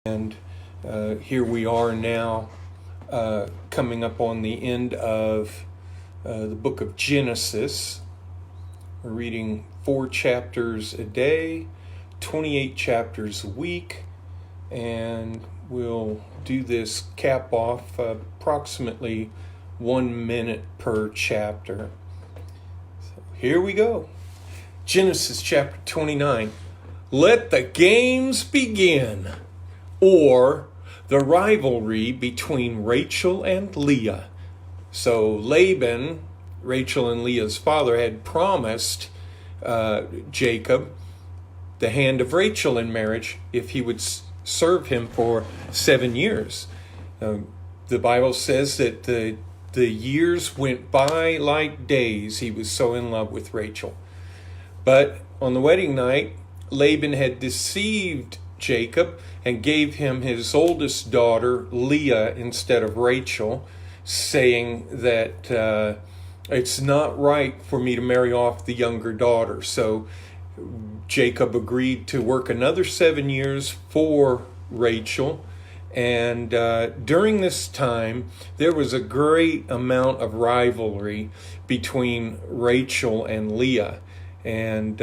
And here we are now, coming up on the end of the book of Genesis. We're reading 4 chapters a day, 28 chapters a week, and we'll do this cap off approximately 1 minute per chapter. So here we go. Genesis chapter 29. Let the games begin. Or the rivalry between Rachel and Leah. So Laban, Rachel and Leah's father, had promised Jacob the hand of Rachel in marriage if he would serve him for 7 years. The Bible says that the years went by like days. He was so in love with Rachel. But on the wedding night, Laban had deceived Jacob and gave him his oldest daughter, Leah, instead of Rachel, saying that it's not right for me to marry off the younger daughter. So Jacob agreed to work another 7 years for Rachel. And during this time, there was a great amount of rivalry between Rachel and Leah. And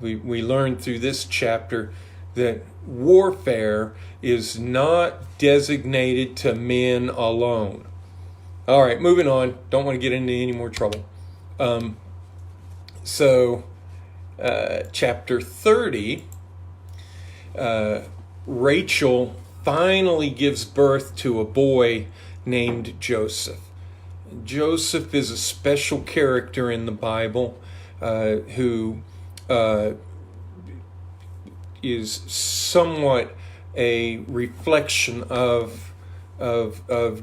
we learned through this chapter that warfare is not designated to men alone. All right, moving on. Don't want to get into any more trouble. Chapter 30, Rachel finally gives birth to a boy named Joseph. Joseph is a special character in the Bible who is somewhat a reflection of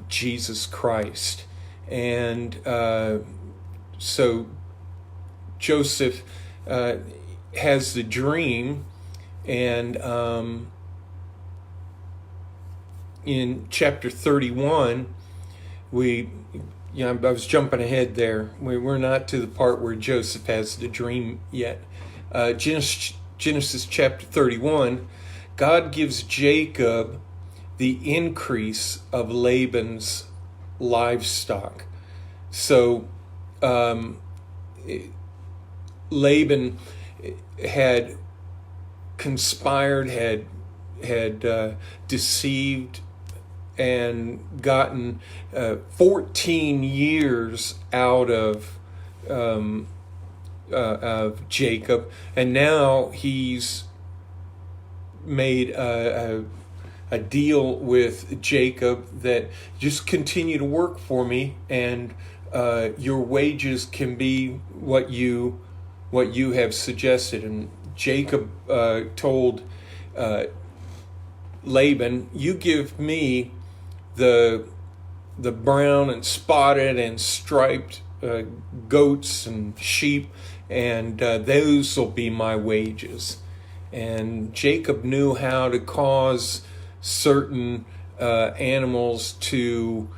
Jesus Christ. And so Joseph has the dream, and in chapter 31, I was jumping ahead there. We're not to the part where Joseph has the dream yet. Genesis chapter 31, God gives Jacob the increase of Laban's livestock. So Laban had conspired, had deceived, and gotten 14 years out of Jacob, and now he's made a deal with Jacob that just continue to work for me, and your wages can be what you have suggested. And Jacob told Laban, "You give me the brown and spotted and striped goats and sheep, and those will be my wages." And Jacob knew how to cause certain animals to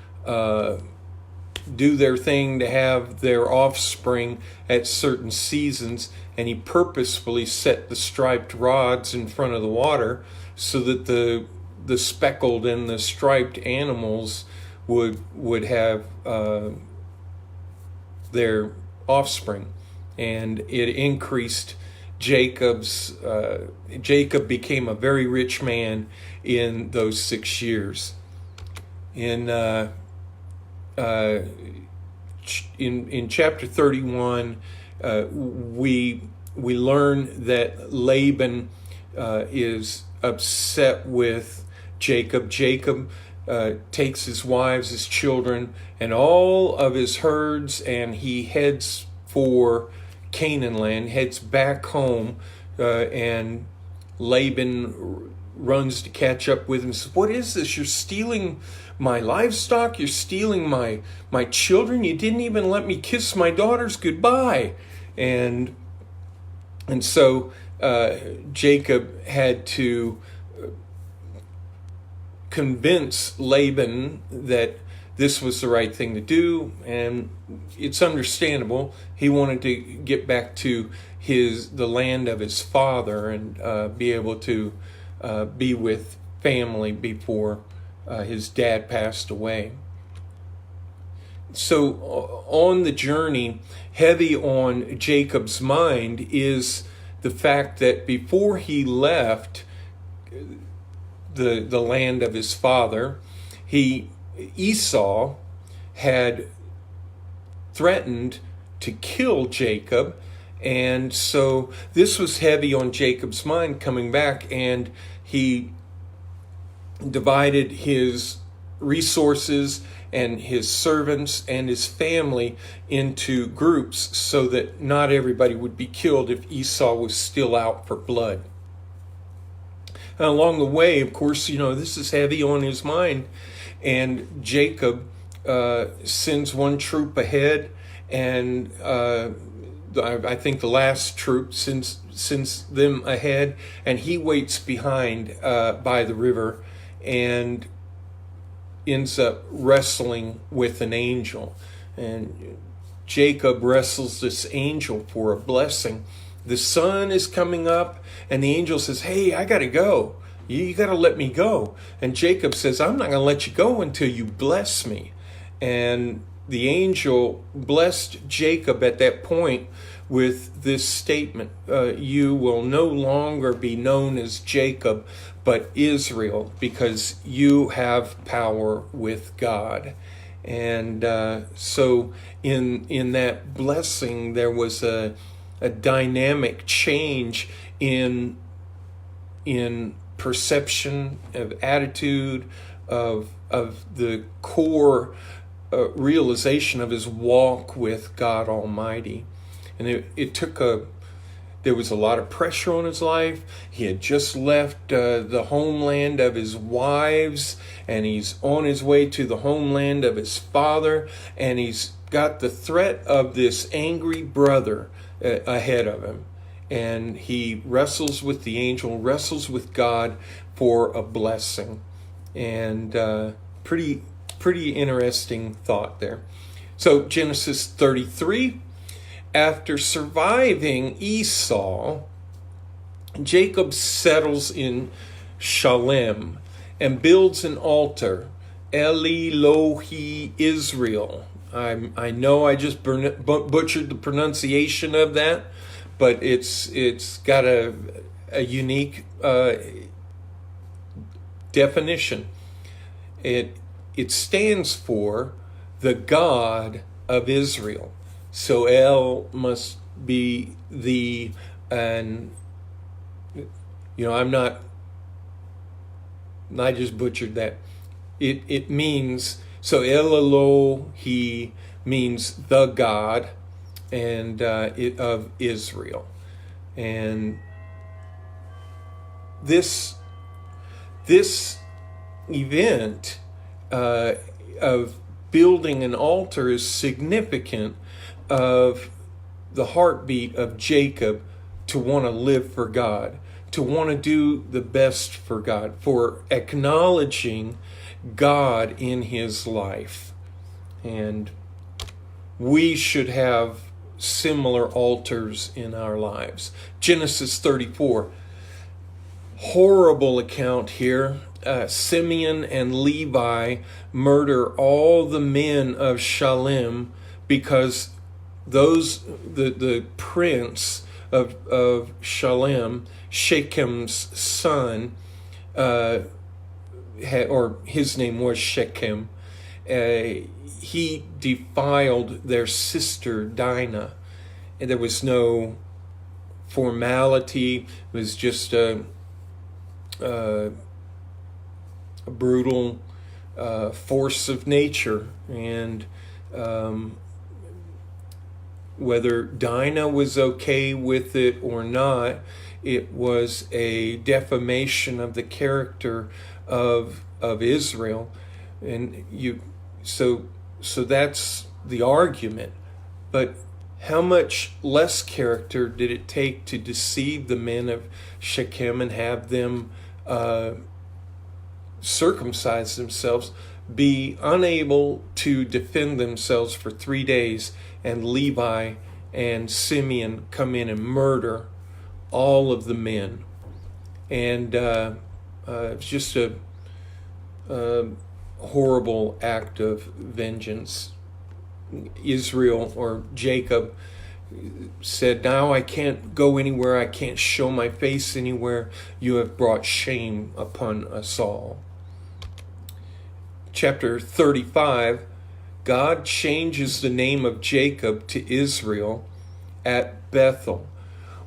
do their thing, to have their offspring at certain seasons, and he purposefully set the striped rods in front of the water so that the speckled and the striped animals would have their offspring, and it increased Jacob became a very rich man in those 6 years. In chapter 31, we learn that Laban is upset with Jacob. Jacob takes his wives, his children, and all of his herds, and he heads for Canaan land, heads back home, and Laban runs to catch up with him and says, "What is this? You're stealing my livestock, you're stealing my children, you didn't even let me kiss my daughters goodbye." And so Jacob had to convince Laban that this was the right thing to do, and it's understandable. He wanted to get back to the land of his father and be able to be with family before his dad passed away. So on the journey, heavy on Jacob's mind is the fact that before he left the land of his father, Esau had threatened to kill Jacob, and so this was heavy on Jacob's mind coming back, and he divided his resources and his servants and his family into groups so that not everybody would be killed if Esau was still out for blood. And along the way, of course, this is heavy on his mind, and Jacob sends one troop ahead, and I think the last troop sends them ahead, and he waits behind by the river and ends up wrestling with an angel. And Jacob wrestles this angel for a blessing. The sun is coming up, and the angel says, "Hey, I got to go. You got to let me go." And Jacob says, "I'm not going to let you go until you bless me." And the angel blessed Jacob at that point with this statement, "You will no longer be known as Jacob, but Israel, because you have power with God." And so in that blessing, there was a dynamic change in perception, of attitude, of the core realization of his walk with God Almighty. And there was a lot of pressure on his life. He had just left the homeland of his wives, and he's on his way to the homeland of his father, and he's got the threat of this angry brother ahead of him. And he wrestles with the angel, wrestles with God for a blessing. And pretty interesting thought there. So Genesis 33. After surviving Esau, Jacob settles in Shalem and builds an altar, Elohi Israel. I know I just butchered the pronunciation of that, but it's got a unique definition. It stands for the God of Israel. So El must be I just butchered that. It means, so El Elohi means the God and of Israel. And this event of building an altar is significant of the heartbeat of Jacob to want to live for God, to want to do the best for God, for acknowledging God in his life. And we should have similar altars in our lives. Genesis 34, horrible account here. Simeon and Levi murder all the men of Shalem because the prince of Shalem, Shechem's son, or his name was Shechem, he defiled their sister Dinah, and there was no formality. It was just a brutal force of nature, and whether Dinah was okay with it or not, it was a defamation of the character of Israel. And so that's the argument. But how much less character did it take to deceive the men of Shechem and have them circumcise themselves be unable to defend themselves for 3 days, and Levi and Simeon come in and murder all of the men. And it's just a horrible act of vengeance. Israel, or Jacob, said, "Now I can't go anywhere, I can't show my face anywhere. You have brought shame upon us all." Chapter 35, God changes the name of Jacob to Israel at Bethel,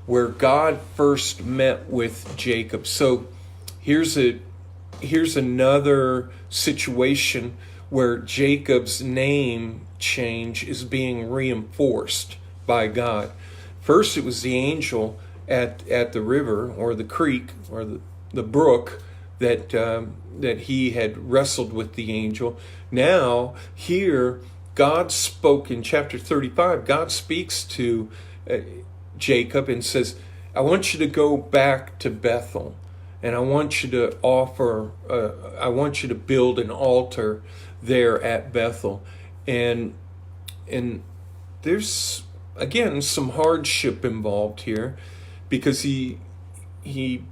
where God first met with Jacob. So here's another situation where Jacob's name change is being reinforced by God. First, it was the angel at the river, or the creek, or the brook, that he had wrestled with the angel. Now, here, God spoke in chapter 35. God speaks to Jacob and says, "I want you to go back to Bethel, and I want you to I want you to build an altar there at Bethel." And there's, again, some hardship involved here, because he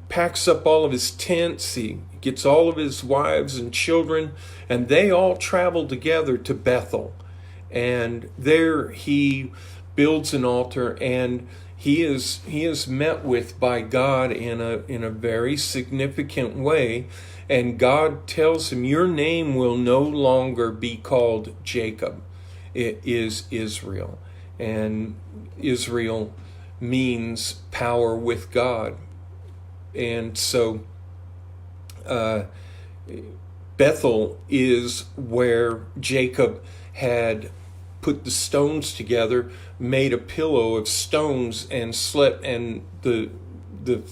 packs up all of his tents, he gets all of his wives and children, and they all travel together to Bethel. And there he builds an altar, and he is met with by God in a very significant way. And God tells him, "Your name will no longer be called Jacob. It is Israel." And Israel means power with God. And so Bethel is where Jacob had put the stones together, made a pillow of stones, and slept. And the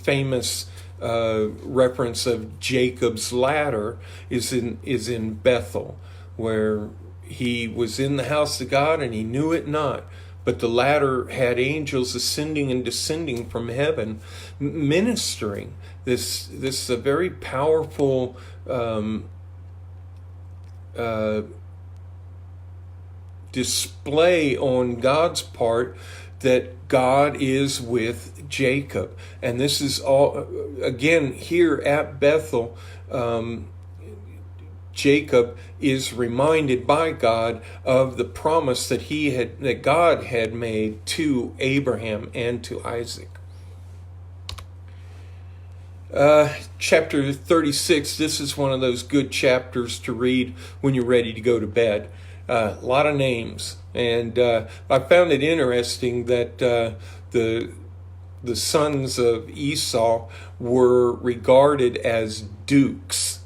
famous reference of Jacob's ladder is in Bethel, where he was in the house of God and he knew it not. But the ladder had angels ascending and descending from heaven, ministering. This is a very powerful display on God's part that God is with Jacob. And this is all, again, here at Bethel, Jacob is reminded by God of the promise that God had made to Abraham and to Isaac. Chapter 36, this is one of those good chapters to read when you're ready to go to bed. A lot of names. And I found it interesting that the sons of Esau were regarded as dukes.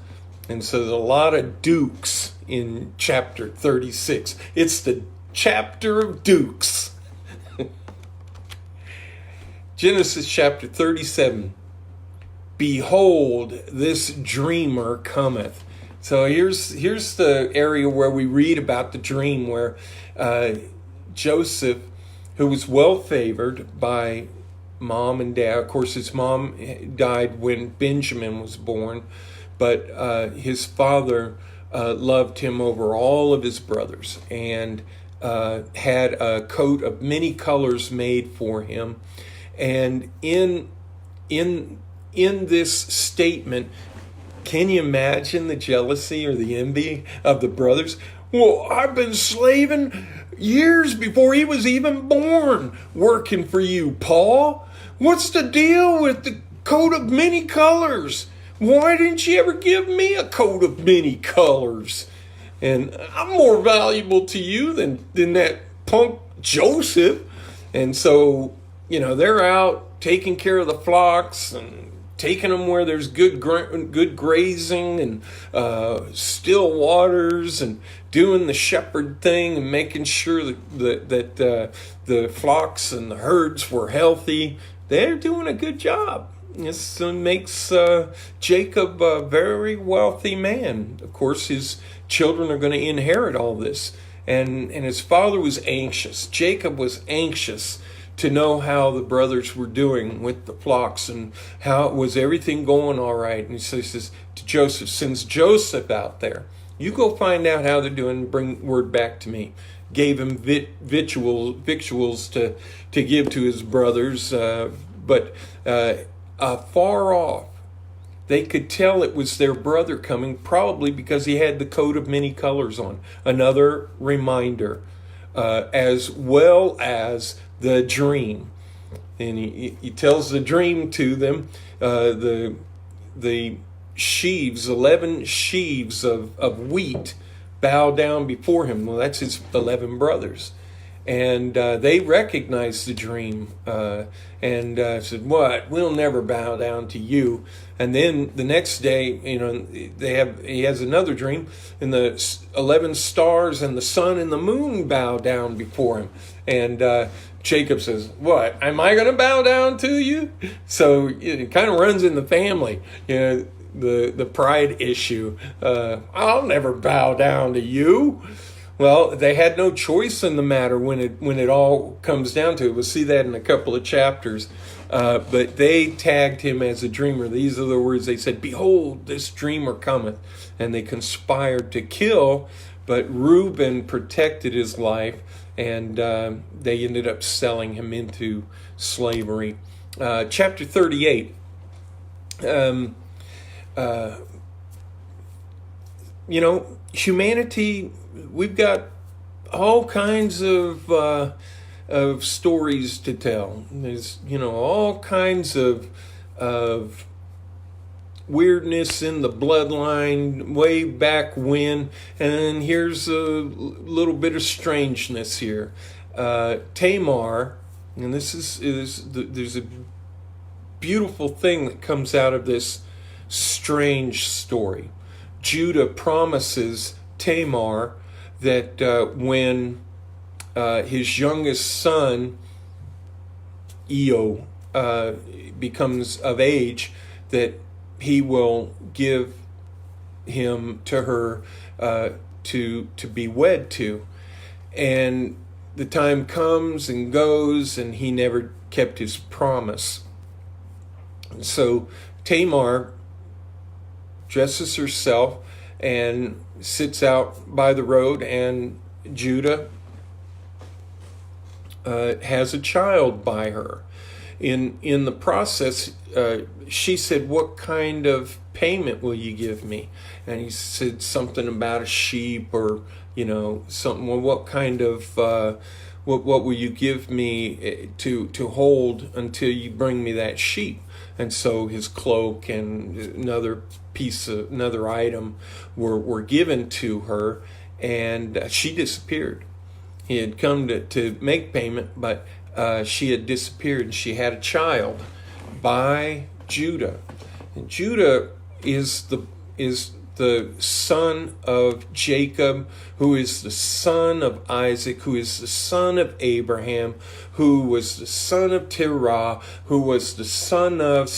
And so there's a lot of dukes in chapter 36. It's the chapter of dukes. Genesis chapter 37. "Behold, this dreamer cometh." So here's the area where we read about the dream, where Joseph, who was well favored by mom and dad. Of course, his mom died when Benjamin was born, but his father loved him over all of his brothers, and had a coat of many colors made for him. And in this statement, can you imagine the jealousy or the envy of the brothers? "Well, I've been slaving years before he was even born, working for you, Paul. What's the deal with the coat of many colors? Why didn't you ever give me a coat of many colors? And I'm more valuable to you than that punk Joseph." And so, they're out taking care of the flocks and taking them where there's good grazing and still waters, and doing the shepherd thing and making sure that the flocks and the herds were healthy. They're doing a good job. This makes Jacob a very wealthy man. Of course, his children are going to inherit all this. And his father was anxious. Jacob was anxious to know how the brothers were doing with the flocks, and how was everything going all right. And so he says to Joseph, sends Joseph out there. You go find out how they're doing and bring word back to me. Gave him victuals to give to his brothers, but far off, they could tell it was their brother coming, probably because he had the coat of many colors on. Another reminder, as well as the dream. And he tells the dream to them, the sheaves, 11 sheaves of wheat bow down before him. Well, that's his 11 brothers. And they recognized the dream and said, "What? We'll never bow down to you." And then the next day, he has another dream, and the 11 stars and the sun and the moon bow down before him. And Jacob says, "What? Am I going to bow down to you?" So it kind of runs in the family, the pride issue. I'll never bow down to you. Well, they had no choice in the matter when it all comes down to it. We'll see that in a couple of chapters. But they tagged him as a dreamer. These are the words they said, "Behold, this dreamer cometh." And they conspired to kill, but Reuben protected his life, and they ended up selling him into slavery. Chapter 38. Humanity, we've got all kinds of stories to tell. There's all kinds of weirdness in the bloodline way back when, and here's a little bit of strangeness here. Tamar, and there's a beautiful thing that comes out of this strange story. Judah promises Tamar that when his youngest son, Eo, becomes of age, that he will give him to her to be wed to. And the time comes and goes, and he never kept his promise. So Tamar dresses herself and sits out by the road, and Judah has a child by her. In the process, she said, "What kind of payment will you give me?" And he said something about a sheep or something. Well, what kind of what will you give me to hold until you bring me that sheep? And so his cloak and another item were given to her, and she disappeared. He had come to make payment, but she had disappeared, and she had a child by Judah. And Judah is the son of Jacob, who is the son of Isaac, who is the son of Abraham, who was the son of Terah, who was the son of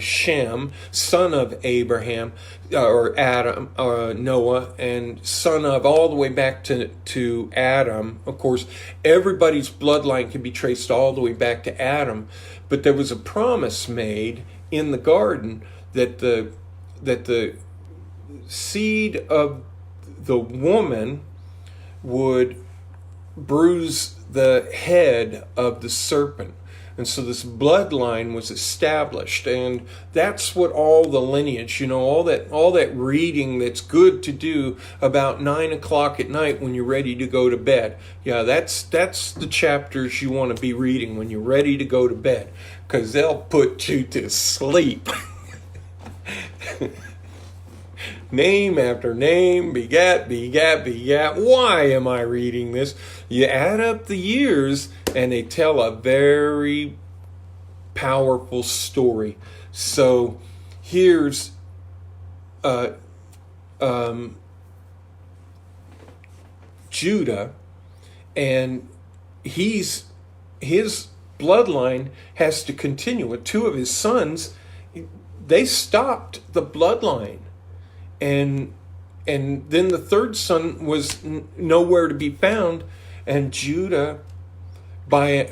Shem, son of Abraham, or Adam, Noah, and son of all the way back to Adam. Of course, everybody's bloodline can be traced all the way back to Adam, but there was a promise made in the garden that the seed of the woman would bruise the head of the serpent. And so this bloodline was established, and that's what all the lineage, all that reading that's good to do about 9 o'clock at night when you're ready to go to bed. Yeah, that's the chapters you want to be reading when you're ready to go to bed, because they'll put you to sleep. Name after name, begat. Why am I reading this? You add up the years, and they tell a very powerful story. So here's Judah, and his bloodline has to continue. With two of his sons, they stopped the bloodline. And then the third son was nowhere to be found, and Judah, by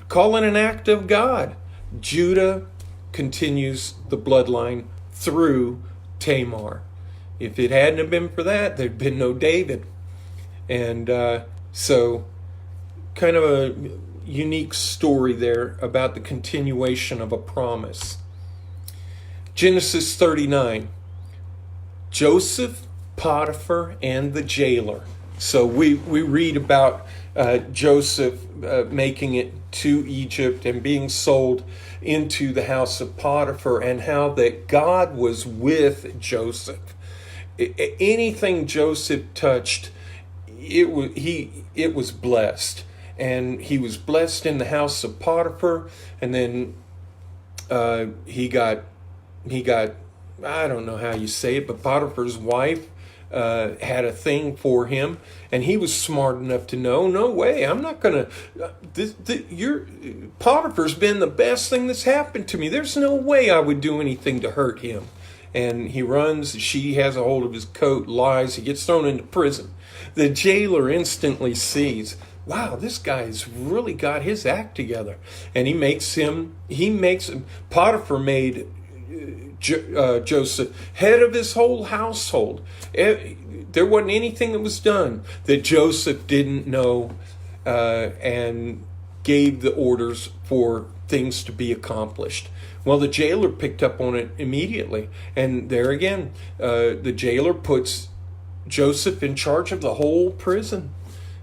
call it an act of God, Judah continues the bloodline through Tamar. If it hadn't have been for that, there'd been no David. And so kind of a unique story there about the continuation of a promise. Genesis 39, Joseph, Potiphar, and the jailer. So we read about Joseph making it to Egypt and being sold into the house of Potiphar, and how that God was with Joseph. Anything Joseph touched, it was blessed. And he was blessed in the house of Potiphar, and then he got I don't know how you say it, but Potiphar's wife had a thing for him, and he was smart enough to know, no way, I'm not gonna. Potiphar's been the best thing that's happened to me. There's no way I would do anything to hurt him. And he runs. She has a hold of his coat, lies. He gets thrown into prison. The jailer instantly sees, wow, this guy's really got his act together. And he makes him, Potiphar made Joseph head of his whole household. There wasn't anything that was done that Joseph didn't know, and gave the orders for things to be accomplished. Well, the jailer picked up on it immediately. And there again, the jailer puts Joseph in charge of the whole prison.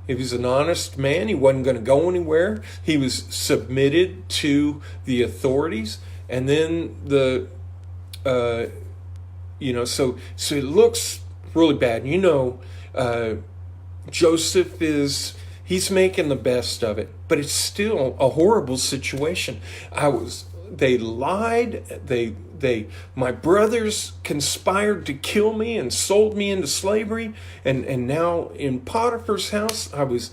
He was an honest man. He wasn't going to go anywhere. He was submitted to the authorities. And then so it looks really bad. Joseph he's making the best of it, but it's still a horrible situation. They lied. My brothers conspired to kill me and sold me into slavery. And now in Potiphar's house, I was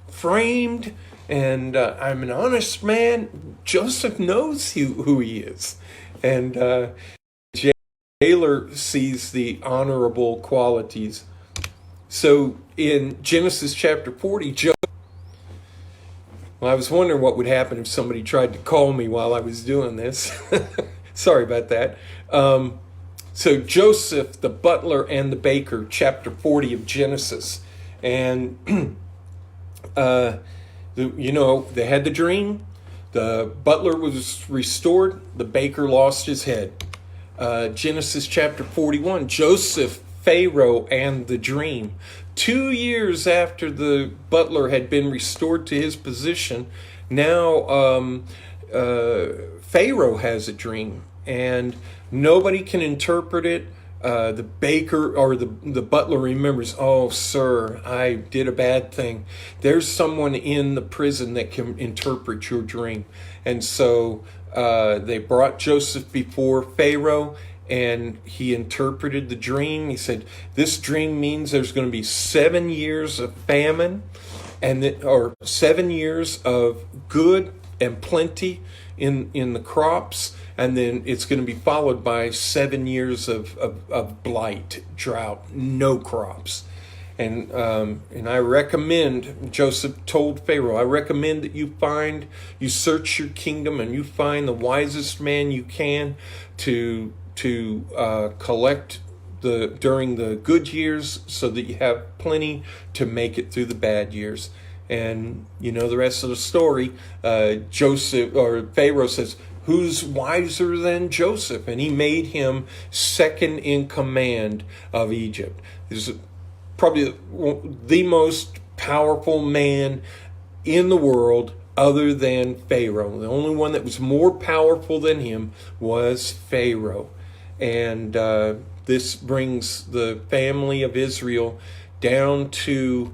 framed, and I'm an honest man. Joseph knows who he is. And jailer sees the honorable qualities. So in Genesis chapter 40, I was wondering what would happen if somebody tried to call me while I was doing this. Sorry about that. So Joseph, the butler and the baker, chapter 40 of Genesis. And, they had the dream. The butler was restored. The baker lost his head. Genesis chapter 41, Joseph, Pharaoh, and the dream. 2 years after the butler had been restored to his position, now Pharaoh has a dream, and nobody can interpret it. The baker or the butler remembers, oh, sir, I did a bad thing. There's someone in the prison that can interpret your dream. And so they brought Joseph before Pharaoh, and he interpreted the dream. He said, this dream means there's going to be 7 years of famine, or 7 years of good and plenty in the crops, and then it's going to be followed by 7 years of blight, drought, no crops. And I recommend, Joseph told Pharaoh, I recommend that you search your kingdom and you find the wisest man you can to collect during the good years, so that you have plenty to make it through the bad years. And the rest of the story. Pharaoh says, who's wiser than Joseph? And he made him second in command of Egypt. This is probably the most powerful man in the world other than Pharaoh. The only one that was more powerful than him was Pharaoh. And this brings the family of Israel down to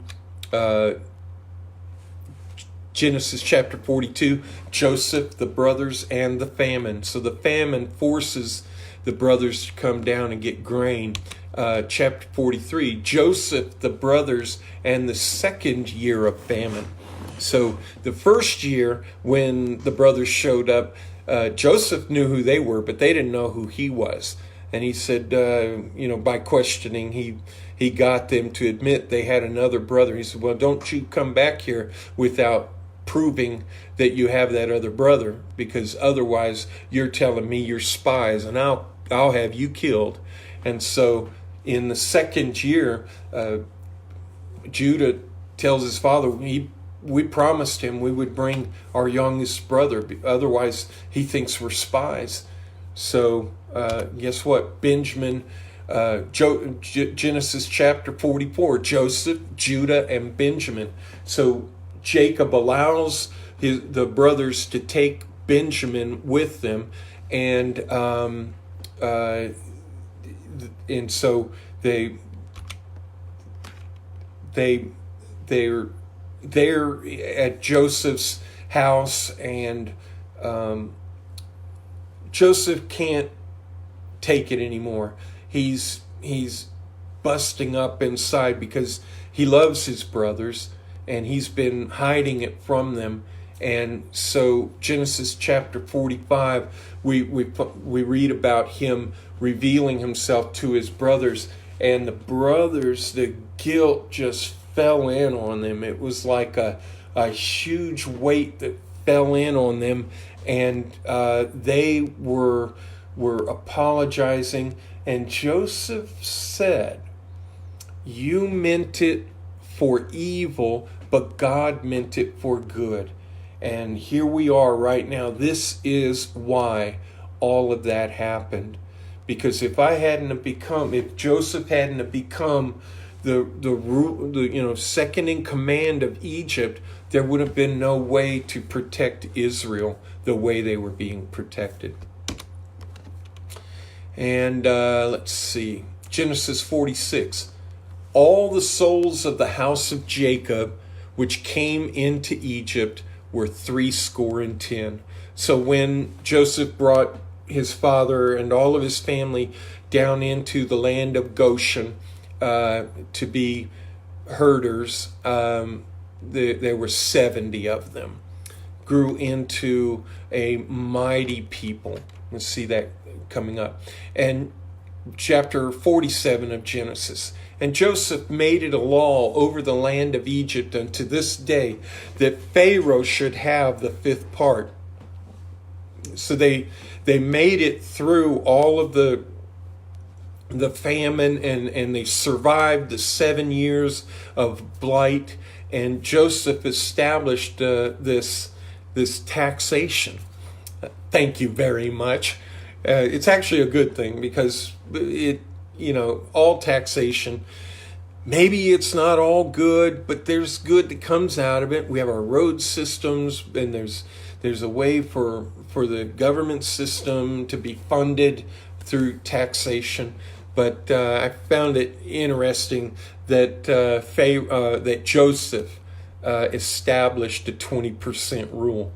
Genesis chapter 42, Joseph, the brothers, and the famine. So the famine forces the brothers to come down and get grain. Chapter 43, Joseph, the brothers, and the second year of famine. So the first year when the brothers showed up, Joseph knew who they were, but they didn't know who he was. And he said, by questioning, he got them to admit they had another brother. He said, well, don't you come back here without proving that you have that other brother, because otherwise you're telling me you're spies, and I'll have you killed. And so in the second year, Judah tells his father, we promised him we would bring our youngest brother, otherwise he thinks we're spies. So guess what? Benjamin, Genesis chapter 44, Joseph, Judah, and Benjamin. So Jacob allows the brothers to take Benjamin with them, and so they're there at Joseph's house, and Joseph can't take it anymore. He's busting up inside because he loves his brothers, and he's been hiding it from them. And so Genesis chapter 45, we read about him revealing himself to his brothers, and the brothers, the guilt just fell in on them. It was like a huge weight that fell in on them, and they were apologizing. And Joseph said, "You meant it for evil, but God meant it for good." And here we are right now. This is why all of that happened. Because if Joseph hadn't become the second in command of Egypt, there would have been no way to protect Israel the way they were being protected. And let's see, Genesis 46. All the souls of the house of Jacob which came into Egypt were 70. So when Joseph brought his father and all of his family down into the land of Goshen to be herders, there were 70 of them. Grew into a mighty people. Let's see that coming up. And chapter 47 of Genesis. And Joseph made it a law over the land of Egypt unto this day that Pharaoh should have the 5th part. So they made it through all of the famine, and they survived the 7 years of blight. And Joseph established this taxation. Thank you very much. It's actually a good thing, because all taxation, maybe it's not all good, but there's good that comes out of it. We have our road systems, and there's a way for the government system to be funded through taxation. But I found it interesting that that Joseph established a 20% rule.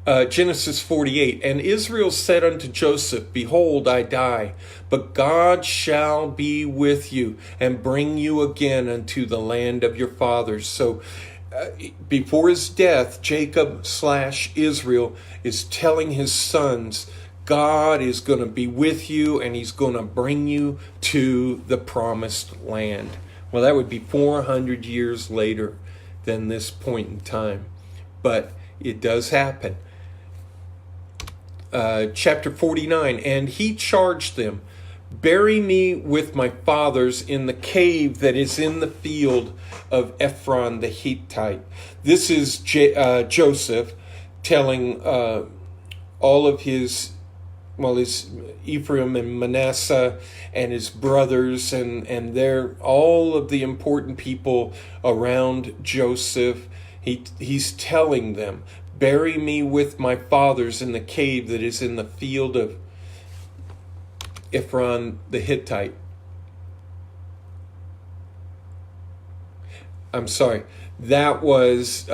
Genesis 48, and Israel said unto Joseph, Behold, I die, but God shall be with you, and bring you again unto the land of your fathers. So before his death, Jacob/Israel is telling his sons, God is going to be with you, and he's going to bring you to the promised land. Well, that would be 400 years later than this point in time, but it does happen. Chapter 49, and he charged them, Bury me with my fathers in the cave that is in the field of Ephron the Hittite. This is Joseph telling all of his Ephraim and Manasseh and his brothers, and they're all of the important people around Joseph. He's telling them, Bury me with my fathers in the cave that is in the field of Ephron the Hittite. I'm sorry. That was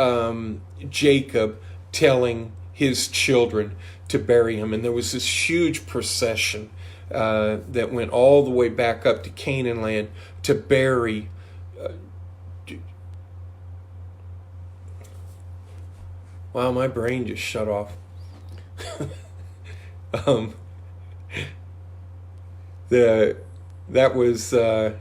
Jacob telling his children to bury him. And there was this huge procession that went all the way back up to Canaan land to bury wow, my brain just shut off. That was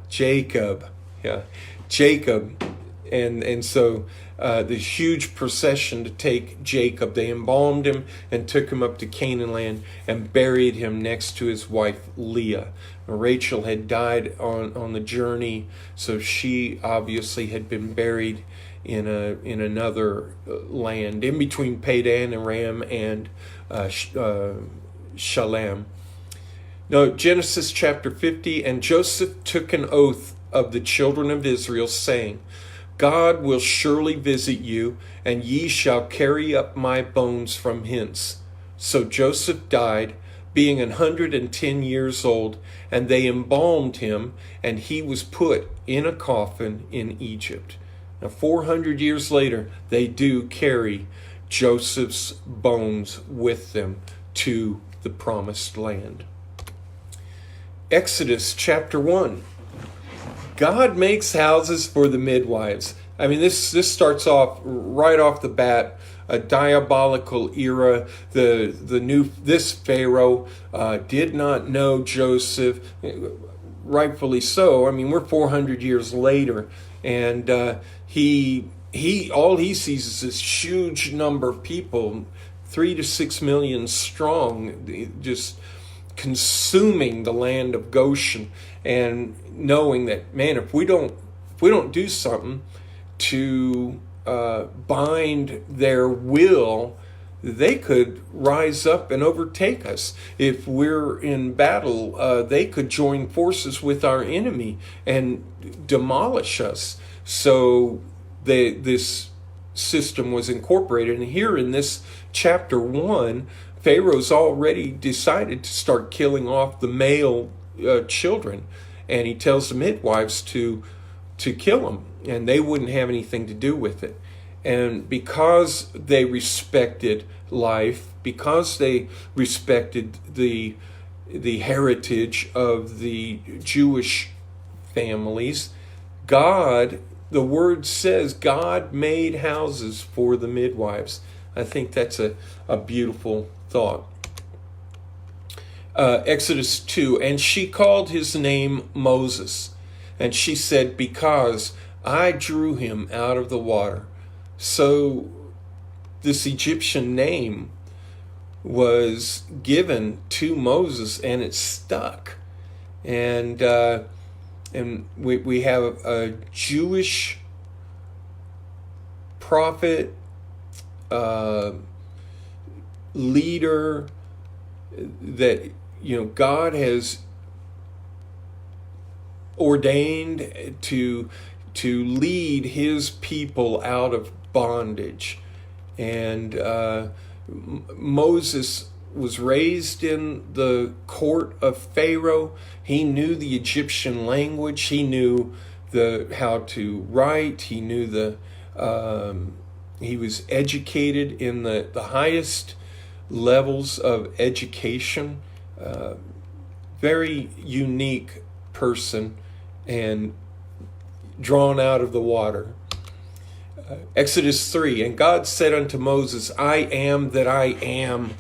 Jacob. Yeah, Jacob And so this huge procession to take Jacob, they embalmed him and took him up to Canaan land and buried him next to his wife Leah. Rachel had died on the journey, so she obviously had been buried in another land in between Padan Aram and Shalem. Now, Genesis chapter 50, and Joseph took an oath of the children of Israel, saying, God will surely visit you, and ye shall carry up my bones from hence. So Joseph died, being 110 years old, and they embalmed him, and he was put in a coffin in Egypt. Now, 400 years later, they do carry Joseph's bones with them to the promised land. Exodus chapter 1. God makes houses for the midwives. I mean, this starts off right off the bat, a diabolical era. This Pharaoh did not know Joseph, rightfully so. I mean, we're 400 years later, and all he sees is this huge number of people, 3 to 6 million strong, just consuming the land of Goshen, and knowing that, man, if we don't do something to bind their will, they could rise up and overtake us. If we're in battle, they could join forces with our enemy and demolish us. So this system was incorporated. And here in this chapter 1, Pharaoh's already decided to start killing off the male children. And he tells the midwives to kill them. And they wouldn't have anything to do with it. And because they respected life, because they respected the heritage of the Jewish families, God, the word says, God made houses for the midwives. I think that's a beautiful thought. Exodus 2, and she called his name Moses, and she said, because I drew him out of the water. So this Egyptian name was given to Moses, and it stuck. And we have a Jewish prophet, leader that God has ordained to lead his people out of bondage. And Moses was raised in the court of Pharaoh. He knew the Egyptian language. He knew how to write. He knew he was educated in the highest levels of education. Very unique person, and drawn out of the water. Exodus 3, and God said unto Moses, I am that I am,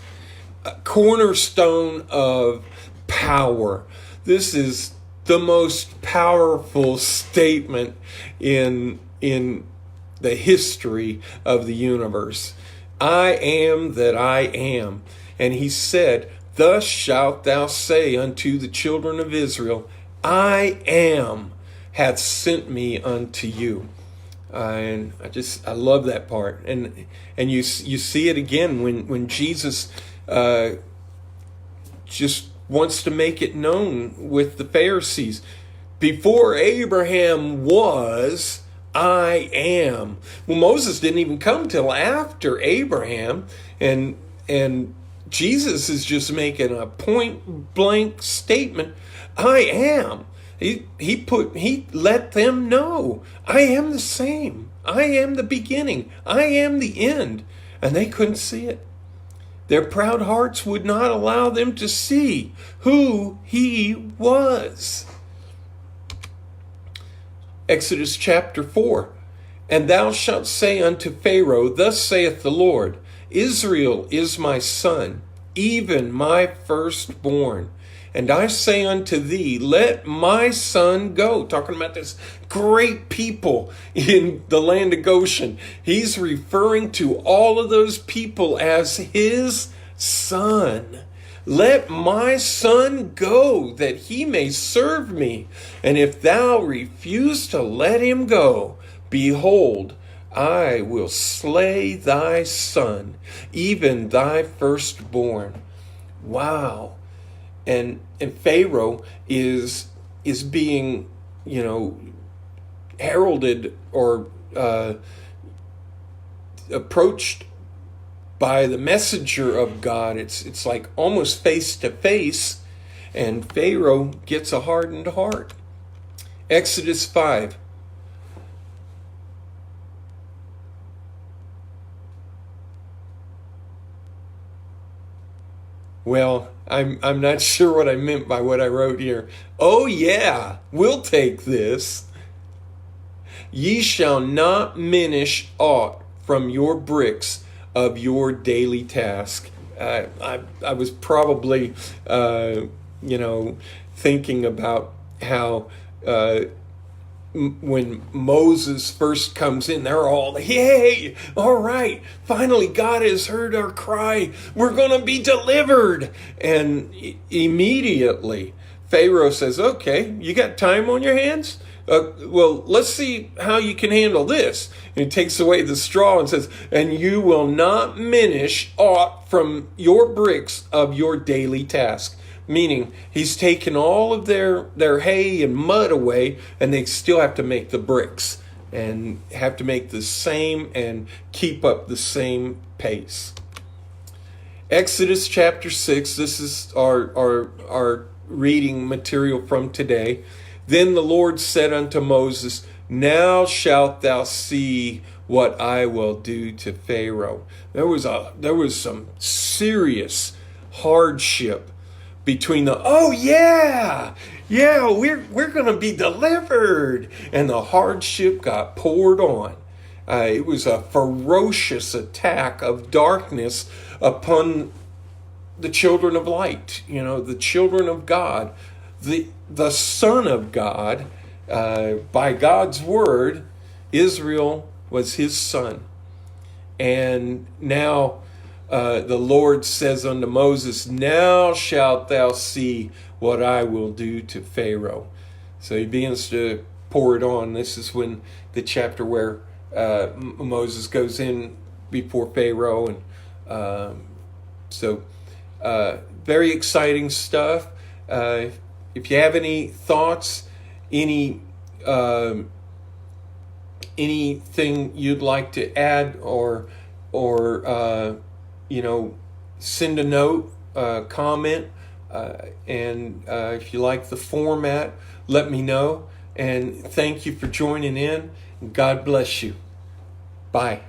a cornerstone of power. This is the most powerful statement in the history of the universe. I am that I am. And he said, thus shalt thou say unto the children of Israel, I am hath sent me unto you. And I love that part. And you see it again when Jesus just wants to make it known with the Pharisees. Before Abraham was, I am. Well, Moses didn't even come till after Abraham, and Jesus is just making a point blank statement. I am. He let them know, I am the same. I am the beginning. I am the end. And they couldn't see it. Their proud hearts would not allow them to see who he was. Exodus chapter 4. And thou shalt say unto Pharaoh, thus saith the Lord, Israel is my son, even my firstborn. And I say unto thee, let my son go. Talking about this great people in the land of Goshen. He's referring to all of those people as his son. Let my son go, that he may serve me. And if thou refuse to let him go, behold, I will slay thy son, even thy firstborn. Wow. And Pharaoh is being, heralded or approached by the messenger of God. It's like almost face to face, and Pharaoh gets a hardened heart. Exodus 5. Well, I'm not sure what I meant by what I wrote here. Oh yeah, we'll take this. Ye shall not minish aught from your bricks of your daily task. I was probably, thinking about how when Moses first comes in, they're all, hey, all right, finally God has heard our cry. We're going to be delivered. And immediately Pharaoh says, okay, you got time on your hands? Well, let's see how you can handle this. And he takes away the straw and says, and you will not minish aught from your bricks of your daily task. Meaning he's taken all of their hay and mud away, and they still have to make the bricks and have to make the same and keep up the same pace. Exodus chapter 6, this is our reading material from today. Then the Lord said unto Moses, now shalt thou see what I will do to Pharaoh. There was some serious hardship between the, oh yeah, we're going to be delivered, and the hardship got poured on. It was a ferocious attack of darkness upon the children of light, the children of God, the Son of God. By God's word, Israel was his son. And now the Lord says unto Moses, now shalt thou see what I will do to Pharaoh. So he begins to pour it on. This is when the chapter where Moses goes in before Pharaoh. And very exciting stuff. If you have any thoughts, anything you'd like to add or send a note, comment, and if you like the format, let me know. And thank you for joining in. God bless you. Bye.